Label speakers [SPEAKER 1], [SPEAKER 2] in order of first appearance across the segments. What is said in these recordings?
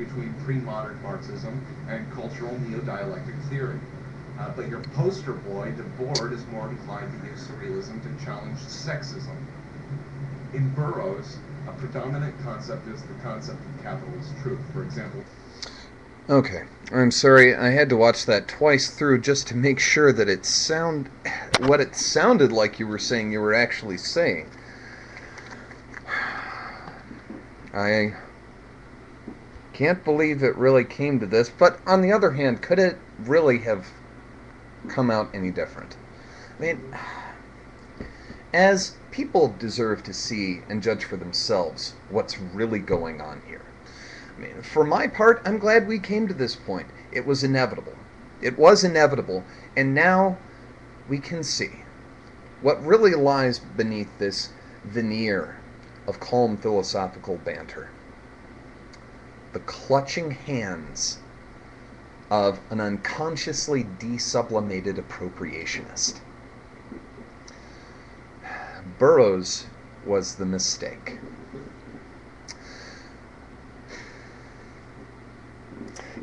[SPEAKER 1] between pre-modern Marxism and cultural neo-dialectic theory. But your poster boy, Debord, is more inclined to use surrealism to challenge sexism. In Burroughs, a predominant concept is the concept of capitalist truth. For example,
[SPEAKER 2] Okay, I'm sorry, I had to watch that twice through just to make sure that what it sounded like you were saying you were actually saying. I can't believe it really came to this, but on the other hand, could it really have come out any different? I mean, as people deserve to see and judge for themselves what's really going on here. I mean, for my part, I'm glad we came to this point. It was inevitable. It was inevitable, and now we can see what really lies beneath this veneer of calm philosophical banter. The clutching hands of an unconsciously desublimated appropriationist. Burroughs was the mistake.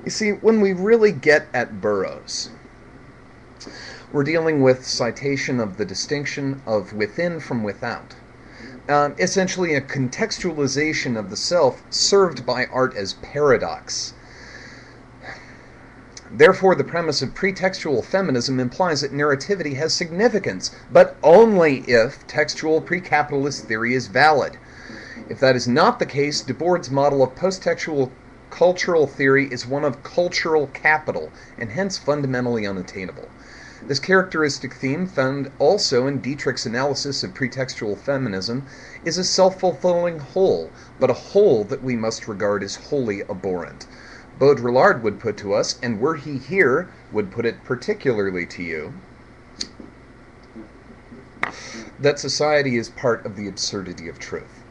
[SPEAKER 2] You see, when we really get at Burroughs, we're dealing with citation of the distinction of within from without. Essentially a contextualization of the self served by art as paradox. Therefore, the premise of pretextual feminism implies that narrativity has significance, but only if textual pre-capitalist theory is valid. If that is not the case, Debord's model of post-textual cultural theory is one of cultural capital, and hence fundamentally unattainable. This characteristic theme, found also in Dietrich's analysis of pretextual feminism, is a self-fulfilling whole, but a whole that we must regard as wholly abhorrent. Baudrillard would put to us, and were he here, would put it particularly to you, that society is part of the absurdity of truth.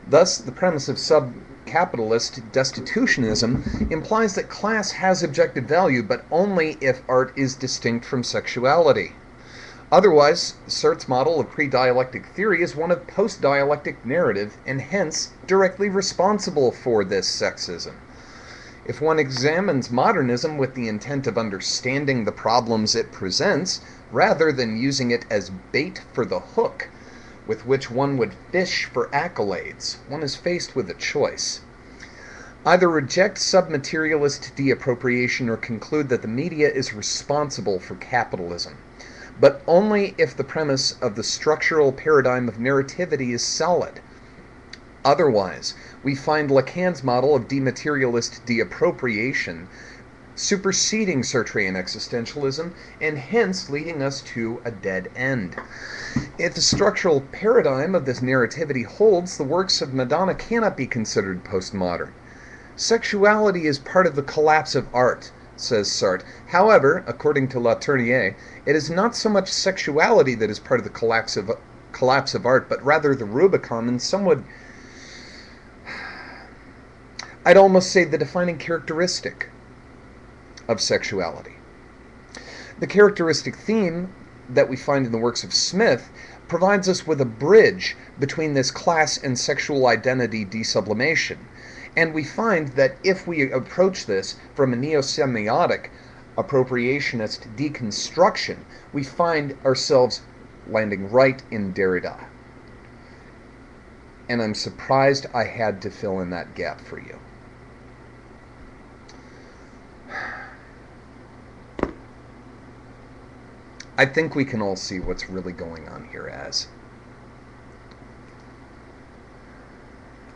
[SPEAKER 2] Thus, the premise of sub-capitalist destitutionism implies that class has objective value, but only if art is distinct from sexuality. Otherwise, Sartre's model of pre-dialectic theory is one of post-dialectic narrative, and hence directly responsible for this sexism. If one examines modernism with the intent of understanding the problems it presents, rather than using it as bait for the hook with which one would fish for accolades, one is faced with a choice. Either reject submaterialist deappropriation or conclude that the media is responsible for capitalism, but only if the premise of the structural paradigm of narrativity is solid. Otherwise, we find Lacan's model of dematerialist deappropriation superseding Sartrean existentialism, and hence leading us to a dead end. If the structural paradigm of this narrativity holds, the works of Madonna cannot be considered postmodern. Sexuality is part of the collapse of art, says Sartre. However, according to Latournier, it is not so much sexuality that is part of the collapse of art, but rather the Rubicon, and some would, I'd almost say, the defining characteristic of sexuality. The characteristic theme that we find in the works of Smith provides us with a bridge between this class and sexual identity desublimation. And we find that if we approach this from a neo-semiotic appropriationist deconstruction, we find ourselves landing right in Derrida. And I'm surprised I had to fill in that gap for you. I think we can all see what's really going on here as